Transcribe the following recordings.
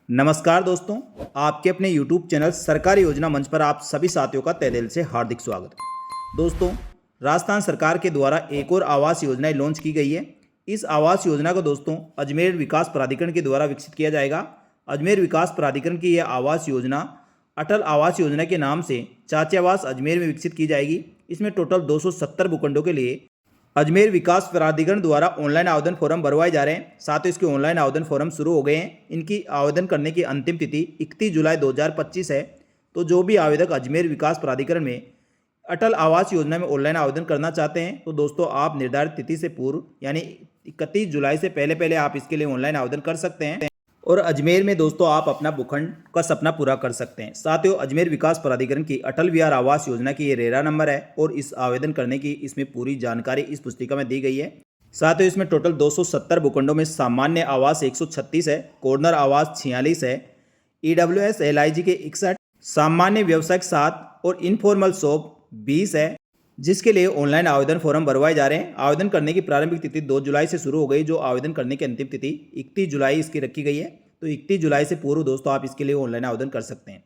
नमस्कार दोस्तों, आपके अपने YouTube चैनल सरकारी योजना मंच पर आप सभी साथियों का तहे दिल से हार्दिक स्वागत। दोस्तों, राजस्थान सरकार के द्वारा एक और आवास योजना लॉन्च की गई है। इस आवास योजना को दोस्तों अजमेर विकास प्राधिकरण के द्वारा विकसित किया जाएगा। अजमेर विकास प्राधिकरण की यह आवास योजना अटल आवास योजना के नाम से चाची आवास अजमेर में विकसित की जाएगी। इसमें टोटल 270 भूखंडों के लिए अजमेर विकास प्राधिकरण द्वारा ऑनलाइन आवेदन फॉर्म भरवाए जा रहे हैं। साथ ही इसके ऑनलाइन आवेदन फॉर्म शुरू हो गए हैं। इनकी आवेदन करने की अंतिम तिथि 31 जुलाई 2025 है। तो जो भी आवेदक अजमेर विकास प्राधिकरण में अटल आवास योजना में ऑनलाइन आवेदन करना चाहते हैं तो दोस्तों आप निर्धारित तिथि से पूर्व यानी 31 जुलाई से पहले आप इसके लिए ऑनलाइन आवेदन कर सकते हैं और अजमेर में दोस्तों आप अपना भूखंड का सपना पूरा कर सकते हैं। साथियों, अजमेर विकास प्राधिकरण की अटल विहार आवास योजना की ये रेरा नंबर है और इस आवेदन करने की इसमें पूरी जानकारी इस पुस्तिका में दी गई है। साथियों, इसमें टोटल 270 भूखंडों में सामान्य आवास 136 है, कॉर्नर आवास 46 है, EWS LIG के 61, सामान्य व्यवसायिक 7 और इनफॉर्मल शॉप 20 है, जिसके लिए ऑनलाइन आवेदन फॉर्म भरवाए जा रहे हैं। आवेदन करने की प्रारंभिक तिथि 2 जुलाई से शुरू हो गई, जो आवेदन करने की अंतिम तिथि 31 जुलाई इसकी रखी गई है। तो 31 जुलाई से पूर्व दोस्तों आप इसके लिए ऑनलाइन आवेदन कर सकते हैं।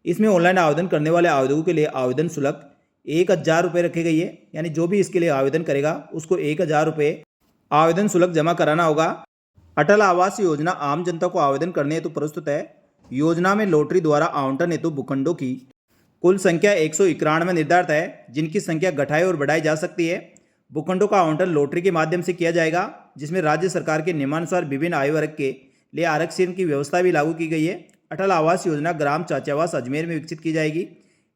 इसमें ऑनलाइन आवेदन करने वाले आवेदकों के लिए आवेदन शुल्क 1000 रुपये रखी गई है, यानी जो भी इसके लिए आवेदन करेगा उसको 1000 रुपये आवेदन शुल्क जमा कराना होगा। अटल आवास योजना आम जनता को आवेदन करने हेतु प्रस्तुत है। योजना में लॉटरी द्वारा आवंटन हेतु भूखंडों की कुल संख्या 191 निर्धारित है, जिनकी संख्या घटाई और बढ़ाई जा सकती है। भूखंडों का आवंटन लॉटरी के माध्यम से किया जाएगा, जिसमें राज्य सरकार के नियमानुसार विभिन्न आयु वर्ग के लिए आरक्षण की व्यवस्था भी लागू की गई है। अटल आवास योजना ग्राम चाची आवास अजमेर में विकसित की जाएगी।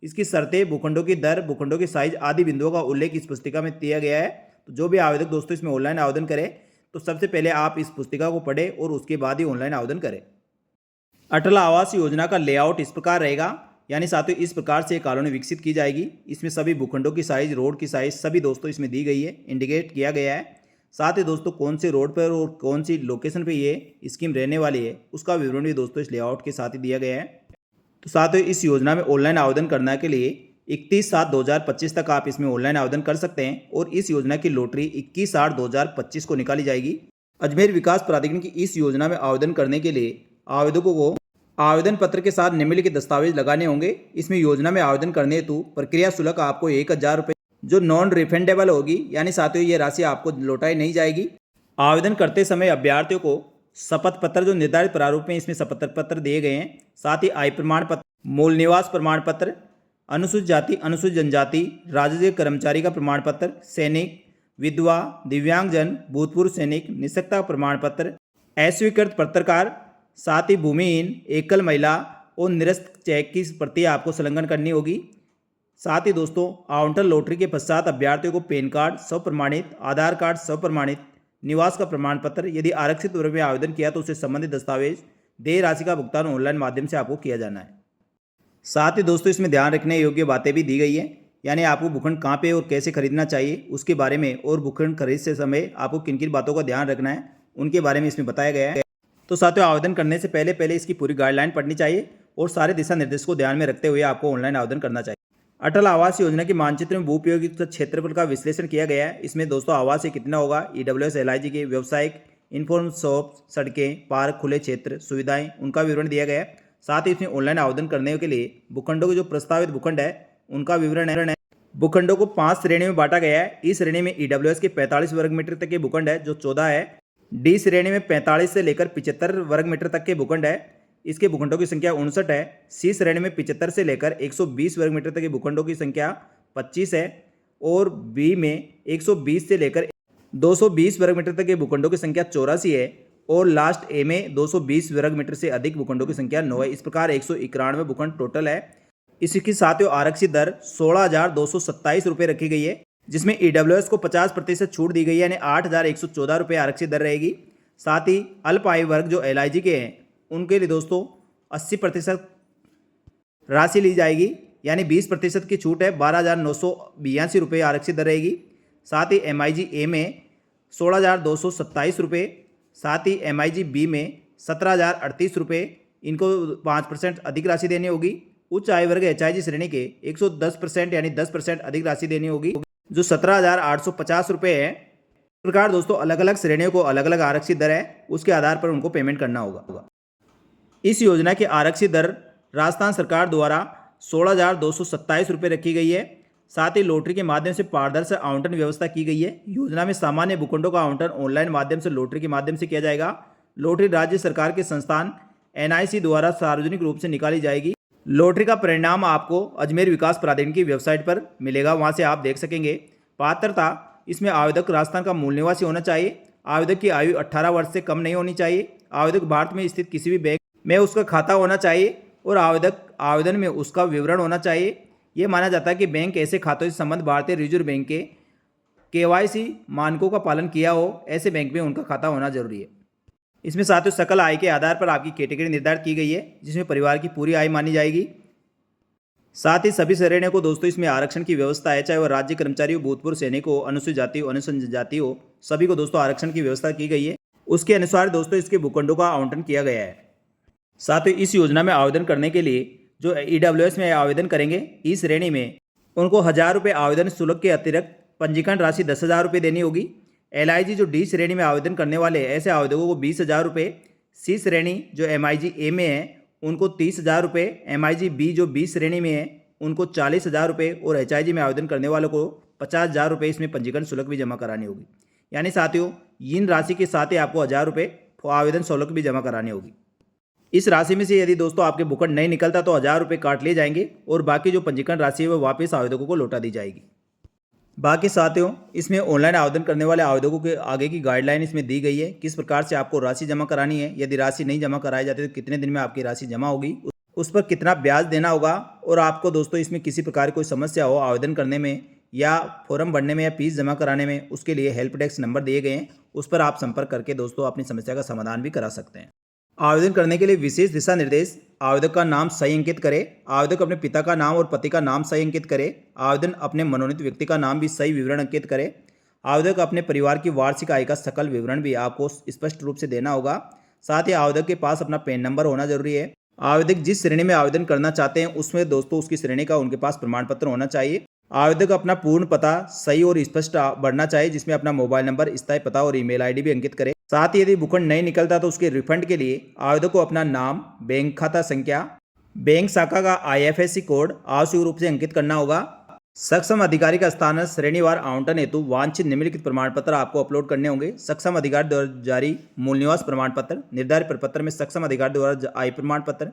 इसकी शर्तें, भूखंडों की दर, भूखंडों के साइज आदि बिंदुओं का उल्लेख इस पुस्तिका में दिया गया है। तो जो भी आवेदक दोस्तों इसमें ऑनलाइन आवेदन करें तो सबसे पहले आप इस पुस्तिका को पढ़ें और उसके बाद ही ऑनलाइन आवेदन करें। अटल आवास योजना का लेआउट इस प्रकार रहेगा, यानी साथियों इस प्रकार से कॉलोनी विकसित की जाएगी। इसमें सभी भूखंडों की साइज, रोड की साइज सभी दोस्तों इसमें दी गई है, इंडिकेट किया गया है। साथ ही दोस्तों कौन से रोड पर और कौन सी लोकेशन पे ये स्कीम रहने वाली है उसका विवरण भी दोस्तों इस लेआउट के साथ ही दिया गया है। तो साथियों इस योजना में ऑनलाइन आवेदन करने के लिए 31/7/2025 तक आप इसमें ऑनलाइन आवेदन कर सकते हैं और इस योजना की लॉटरी 21/8/2025 को निकाली जाएगी। अजमेर विकास प्राधिकरण की इस योजना में आवेदन करने के लिए आवेदकों को आवेदन पत्र के साथ निम्नलिखित दस्तावेज लगाने होंगे। इसमें योजना में आवेदन करने हेतु प्रक्रिया शुल्क आपको 1000 रुपये जो नॉन रिफंडेबल होगी, यानी साथियों ये राशि आपको लौटाई नहीं जाएगी। आवेदन करते समय अभ्यर्थियों को शपथ पत्र जो निर्धारित प्रारूप में इसमें शपथ पत्र दिए गए हैं, साथ ही आय प्रमाण पत्र, मूल निवास प्रमाण पत्र, अनुसूचित जाति अनुसूचित जनजाति राजस्व कर्मचारी का प्रमाण पत्र, सैनिक, विधवा, दिव्यांगजन, भूतपूर्व सैनिक, निष्क्रियता प्रमाण पत्र, अस्वीकृत पत्रकार, साथ ही भूमिहीन, एकल महिला और निरस्त चेक की प्रति आपको संलग्न करनी होगी। साथ ही दोस्तों आवंटन लॉटरी के पश्चात अभ्यर्थियों को पैन कार्ड स्वप्रमाणित, आधार कार्ड स्वप्रमाणित, निवास का प्रमाण पत्र, यदि आरक्षित वर्ग में आवेदन किया तो उससे संबंधित दस्तावेज, देय राशि का भुगतान ऑनलाइन माध्यम से आपको किया जाना है। साथ ही दोस्तों इसमें ध्यान रखने योग्य बातें भी दी गई है, यानी आपको भूखंड कहाँ पे और कैसे खरीदना चाहिए उसके बारे में, और भूखंड खरीद से समय आपको किन किन बातों का ध्यान रखना है उनके बारे में इसमें बताया गया है। तो साथियों आवेदन करने से पहले इसकी पूरी गाइडलाइन पढ़नी चाहिए और सारे दिशा निर्देश को ध्यान में रखते हुए आपको ऑनलाइन आवेदन करना चाहिए। अटल आवास योजना के मानचित्र में भू उपयोगिता क्षेत्रफल का विश्लेषण किया गया है। इसमें दोस्तों आवास ये कितना होगा, EWS LIG के व्यवसायिक, इनफॉर्म शॉप, सड़कें, पार्क, खुले क्षेत्र, सुविधाएं, उनका विवरण दिया गया है। साथ ही इसमें ऑनलाइन आवेदन करने के लिए भूखंडों के जो प्रस्तावित भूखंड है उनका विवरण है। भूखंडों को 5 श्रेणियों में बांटा गया है। इस श्रेणी में EWS के 45 वर्ग मीटर तक के भूखंड है जो 14 है। डी श्रेणी में 45 से लेकर 75 वर्ग मीटर तक के भूखंड है, इसके भूखंडों की संख्या 59 है। सी श्रेणी में 75 से लेकर 120 वर्ग मीटर तक के भूखंडों की संख्या 25 है और बी में 120 से लेकर 220 वर्ग मीटर तक के भूखंडों की संख्या 84 है और लास्ट ए में 220 वर्ग मीटर से अधिक भूखंडों की संख्या 9 है। इस प्रकार 191 भूखंड टोटल है। इसकी साथियों आरक्षित दर 16,227 रुपये रखी गई है, जिसमें EWS को 50% छूट दी गई है, यानी 8,114 रुपये आरक्षित दर रहेगी। साथ ही अल्प आयु वर्ग जो LIG के हैं उनके लिए दोस्तों 80% राशि ली जाएगी, यानी 20% की छूट है, 12,982 रुपये आरक्षित दर रहेगी। साथ ही MIG A में 16,227 रुपये, साथ ही MIG B में 17,038 रुपये, इनको 5% अधिक राशि देनी होगी। उच्च आयु वर्ग HIG श्रेणी के 110% यानी 10% अधिक राशि देनी होगी, जो 17,850 रुपये है। इस प्रकार दोस्तों अलग अलग श्रेणियों को अलग अलग आरक्षित दर है, उसके आधार पर उनको पेमेंट करना होगा। इस योजना की आरक्षित दर राजस्थान सरकार द्वारा 16,227 रुपये रखी गई है। साथ ही लॉटरी के माध्यम से पारदर्शी आवंटन व्यवस्था की गई है। योजना में सामान्य भूखंडों का आवंटन ऑनलाइन माध्यम से लॉटरी के माध्यम से किया जाएगा। लॉटरी राज्य सरकार के संस्थान NIC द्वारा सार्वजनिक रूप से निकाली जाएगी। लॉटरी का परिणाम आपको अजमेर विकास प्राधिकरण की वेबसाइट पर मिलेगा, वहां से आप देख सकेंगे। पात्रता, इसमें आवेदक राजस्थान का मूल निवासी होना चाहिए। आवेदक की आयु 18 वर्ष से कम नहीं होनी चाहिए। आवेदक भारत में स्थित किसी भी बैंक में उसका खाता होना चाहिए और आवेदन में उसका विवरण होना चाहिए। ये माना जाता है कि बैंक ऐसे खातों से संबंध भारतीय रिजर्व बैंक के KYC मानकों का पालन किया हो, ऐसे बैंक में उनका खाता होना जरूरी है। इसमें साथियों सकल आय के आधार पर आपकी कैटेगरी निर्धारित की गई है, जिसमें परिवार की पूरी आय मानी जाएगी। साथ ही सभी श्रेणियों को दोस्तों इसमें आरक्षण की व्यवस्था है, चाहे वह राज्य कर्मचारी हो, भूतपूर्व सैनिक हो, अनुसूचित जाति हो, अनुसूचित जाति हो, सभी को दोस्तों आरक्षण की व्यवस्था की गई है। उसके अनुसार दोस्तों इसके भूखंडों का आवंटन किया गया है। साथ ही इस योजना में आवेदन करने के लिए जो EWS में आवेदन करेंगे, इस श्रेणी में उनको 1,000 रुपये आवेदन शुल्क के अतिरिक्त पंजीकरण राशि 10,000 रुपये देनी होगी। LIG जो D श्रेणी में आवेदन करने वाले ऐसे आवेदकों को 20,000 रुपये, C श्रेणी जो MIG A में है उनको 30,000 रुपये, MIG B जो B श्रेणी में है उनको 40,000 रुपये और HIG में आवेदन करने वालों को 50,000 रुपये इसमें पंजीकरण शुल्क भी जमा करानी होगी। यानी साथियों इन राशि के साथ ही आपको 1,000 रुपये आवेदन शुल्क भी जमा करानी होगी। इस राशि में से यदि दोस्तों आपके भूखंड नहीं निकलता तो 1,000 रुपये काट लिए जाएंगे और बाकी जो पंजीकरण राशि है वो वापस आवेदकों को लौटा दी जाएगी। बाकी साथियों इसमें ऑनलाइन आवेदन करने वाले आवेदकों के आगे की गाइडलाइन इसमें दी गई है, किस प्रकार से आपको राशि जमा करानी है। यदि राशि नहीं जमा कराई जाती तो कितने दिन में आपकी राशि जमा होगी, उस पर कितना ब्याज देना होगा, और आपको दोस्तों इसमें किसी प्रकार कोई समस्या हो आवेदन करने में या फॉर्म भरने में या फीस जमा कराने में, उसके लिए हेल्प डेस्क नंबर दिए गए हैं, उस पर आप संपर्क करके दोस्तों अपनी समस्या का समाधान भी करा सकते हैं। आवेदन करने के लिए विशेष दिशा निर्देश: आवेदक का नाम सही अंकित करे। आवेदक अपने पिता का नाम और पति का नाम सही अंकित करे। आवेदन अपने मनोनीत व्यक्ति का नाम भी सही विवरण अंकित करे। आवेदक अपने परिवार की वार्षिक आय का सकल विवरण भी आपको स्पष्ट रूप से देना होगा। साथ ही आवेदक के पास अपना पैन नंबर होना जरूरी है। आवेदक जिस श्रेणी में आवेदन करना चाहते हैं उसमें दोस्तों उसकी श्रेणी का उनके पास प्रमाण पत्र होना चाहिए। आवेदक अपना पूर्ण पता सही और स्पष्ट भरना चाहिए, जिसमें अपना मोबाइल नंबर, स्थायी पता और ईमेल ID भी अंकित करें। साथ ही यदि भूखंड नहीं निकलता तो उसके रिफंड के लिए आवेदक को अपना नाम, बैंक खाता संख्या, बैंक शाखा का IFSC कोड आवश्यक रूप से अंकित करना होगा। सक्षम अधिकारी का स्थान श्रेणीवार आवंटन हेतु वांछित निम्नलिखित प्रमाण पत्र आपको अपलोड करने होंगे। सक्षम अधिकारी द्वारा जारी मूल निवास प्रमाण पत्र, निर्धारित प्रपत्र में सक्षम अधिकारी द्वारा आय प्रमाण पत्र,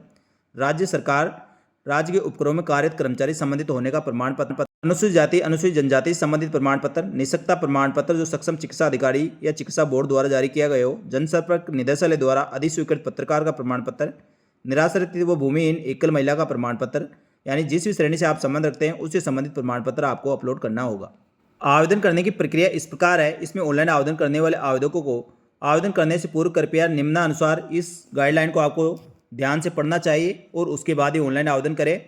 राज्य सरकार राज्य के उपक्रमों में कार्यरत कर्मचारी संबंधित होने का प्रमाण पत्र, अनुसूचित जाति अनुसूचित जनजाति संबंधित प्रमाण पत्र, निष्पक्षता प्रमाण पत्र जो सक्षम चिकित्सा अधिकारी या चिकित्सा बोर्ड द्वारा जारी किया गया हो, जनसंपर्क निदेशालय द्वारा अधिस्वीकृत पत्रकार का प्रमाण पत्र, निराश्रित व भूमिहीन एकल महिला का प्रमाण पत्र, यानी जिस भी श्रेणी से आप संबंध रखते हैं उससे संबंधित प्रमाण पत्र आपको अपलोड करना होगा। आवेदन करने की प्रक्रिया इस प्रकार है। इसमें ऑनलाइन आवेदन करने वाले आवेदकों को आवेदन करने से पूर्व कृपया निम्नानुसार इस गाइडलाइन को आपको ध्यान से पढ़ना चाहिए और उसके बाद ही ऑनलाइन आवेदन करें।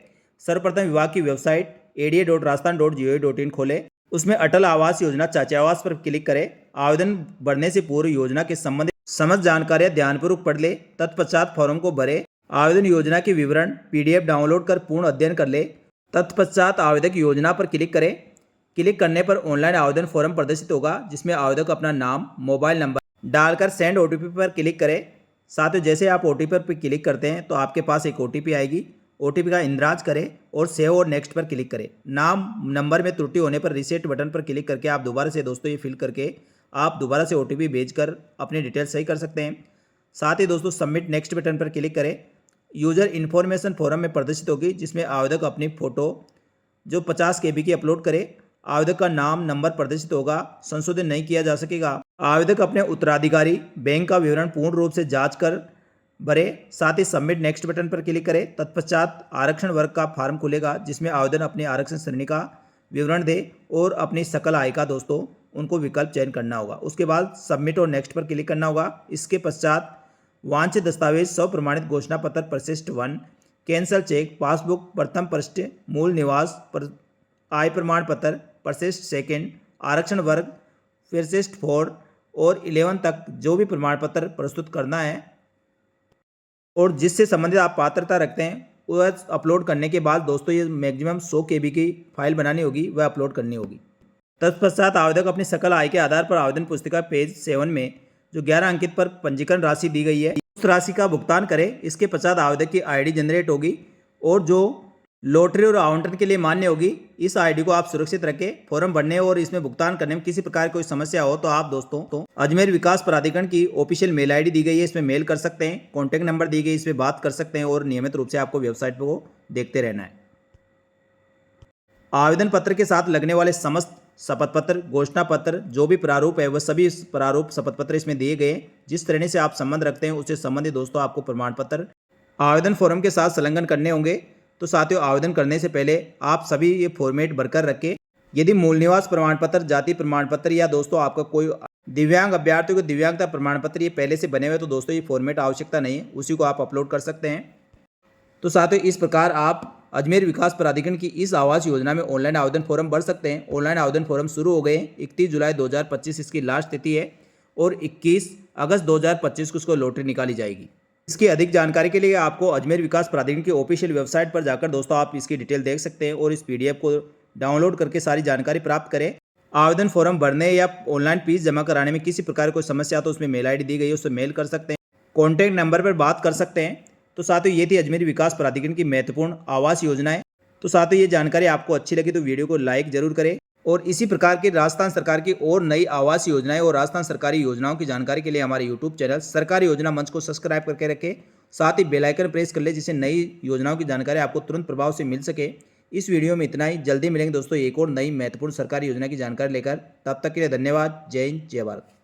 सर्वप्रथम विभाग की वेबसाइट ada.rajasthan.gov.in खोलें। उसमें अटल आवास योजना चाचा आवास पर क्लिक करें। आवेदन भरने से पूर्व योजना के संबंधित समस्त जानकारियां ध्यानपूर्वक पढ़ ले। तत्पश्चात फॉर्म को भरें। आवेदन योजना के विवरण PDF डाउनलोड कर पूर्ण अध्ययन कर ले। तत्पश्चात आवेदक योजना पर क्लिक करें। क्लिक करने पर ऑनलाइन आवेदन फॉर्म प्रदर्शित होगा, जिसमें आवेदक अपना नाम, मोबाइल नंबर डालकर सेंड OTP पर क्लिक करें। साथ ही जैसे आप OTP पर क्लिक करते हैं तो आपके पास एक OTP आएगी। OTP का इंद्राज करें और सेव और नेक्स्ट पर क्लिक करें। नाम नंबर में त्रुटि होने पर रीसेट बटन पर क्लिक करके आप दोबारा से दोस्तों ये फिल करके आप दोबारा से OTP भेजकर अपनी डिटेल सही कर सकते हैं। साथ ही दोस्तों सबमिट नेक्स्ट बटन पर क्लिक करें। यूजर इन्फॉर्मेशन फॉरम में प्रदर्शित होगी, जिसमें आवेदक अपनी फ़ोटो जो 50 KB की अपलोड करे। आवेदक का नाम, नंबर प्रदर्शित होगा, संशोधन नहीं किया जा सकेगा। आवेदक अपने उत्तराधिकारी बैंक का विवरण पूर्ण रूप से जांच कर भरे। साथ ही सबमिट नेक्स्ट बटन पर क्लिक करें। तत्पश्चात आरक्षण वर्ग का फॉर्म खुलेगा, जिसमें आवेदन अपने आरक्षण श्रेणी का विवरण दे और अपनी सकल आय का दोस्तों उनको विकल्प चयन करना होगा। उसके बाद सबमिट और नेक्स्ट पर क्लिक करना होगा। इसके पश्चात वांछित दस्तावेज स्व प्रमाणित घोषणा पत्र परिशिष्ट 1, कैंसल चेक, पासबुक प्रथम पृष्ठ, मूल निवास आय प्रमाण पत्र परिशिष्ट 2, आरक्षण वर्ग परिशिष्ट 4 और 11 तक जो भी प्रमाण पत्र प्रस्तुत करना है और जिससे संबंधित आप पात्रता रखते हैं वह अपलोड करने के बाद दोस्तों ये मैक्सिमम 100 KB की फाइल बनानी होगी, वह अपलोड करनी होगी। तत्पश्चात आवेदक अपनी सकल आय के आधार पर आवेदन पुस्तिका पेज 7 में जो 11 अंकित पर पंजीकरण राशि दी गई है उस राशि का भुगतान करें। इसके पश्चात आवेदक की आईडी जनरेट होगी और जो लॉटरी और आवंटन के लिए मान्य होगी, इस आईडी को आप सुरक्षित रखें। फॉर्म भरने और इसमें भुगतान करने में किसी प्रकार की कोई समस्या हो तो आप दोस्तों तो अजमेर विकास प्राधिकरण की ऑफिशियल मेल आईडी दी गई है, इसमें मेल कर सकते हैं। कॉन्टैक्ट नंबर दी गई, इस पर बात कर सकते हैं और नियमित रूप से आपको वेबसाइट पर वो देखते रहना है। आवेदन पत्र के साथ लगने वाले समस्त शपथ पत्र, घोषणा पत्र, जो भी प्रारूप है वह सभी प्रारूप शपथ पत्र इसमें दिए गए। जिस श्रेणी से आप संबंध रखते हैं उससे संबंधित दोस्तों आपको प्रमाण पत्र आवेदन फॉर्म के साथ संलग्न करने होंगे। तो साथियों, आवेदन करने से पहले आप सभी ये फॉर्मेट भरकर रखें। यदि मूल निवास प्रमाण पत्र, जाति प्रमाण पत्र या दोस्तों आपका कोई दिव्यांग अभ्यर्थी को दिव्यांगता प्रमाण पत्र ये पहले से बने हुए तो दोस्तों ये फॉर्मेट आवश्यकता नहीं है, उसी को आप अपलोड कर सकते हैं। तो साथियों, इस प्रकार आप अजमेर विकास प्राधिकरण की इस आवास योजना में ऑनलाइन आवेदन फॉर्म भर सकते हैं। ऑनलाइन आवेदन फॉर्म शुरू हो गए। 31 जुलाई 2025 इसकी लास्ट तिथि है और 21 अगस्त 2025 को इसको लॉटरी निकाली जाएगी। इसकी अधिक जानकारी के लिए आपको अजमेर विकास प्राधिकरण की ऑफिशियल वेबसाइट पर जाकर दोस्तों आप इसकी डिटेल देख सकते हैं और इस PDF को डाउनलोड करके सारी जानकारी प्राप्त करें। आवेदन फॉर्म भरने या ऑनलाइन फीस जमा कराने में किसी प्रकार कोई समस्या तो उसमें मेल ID दी गई है, उससे मेल कर सकते हैं। कॉन्टैक्ट नंबर पर बात कर सकते हैं। तो साथियों, ये थी अजमेर विकास प्राधिकरण की महत्वपूर्ण आवास योजनाएं। तो साथियों, ये जानकारी आपको अच्छी लगी तो वीडियो को लाइक जरूर करें और इसी प्रकार की राजस्थान सरकार की और नई आवास योजनाएं और राजस्थान सरकारी योजनाओं की जानकारी के लिए हमारे YouTube चैनल सरकारी योजना मंच को सब्सक्राइब करके रखें। साथ ही बेल आइकन प्रेस कर ले जिससे नई योजनाओं की जानकारी आपको तुरंत प्रभाव से मिल सके। इस वीडियो में इतना ही। जल्दी मिलेंगे दोस्तों एक और नई महत्वपूर्ण सरकारी योजना की जानकारी लेकर। तब तक के लिए धन्यवाद। जय हिंद, जय भारत।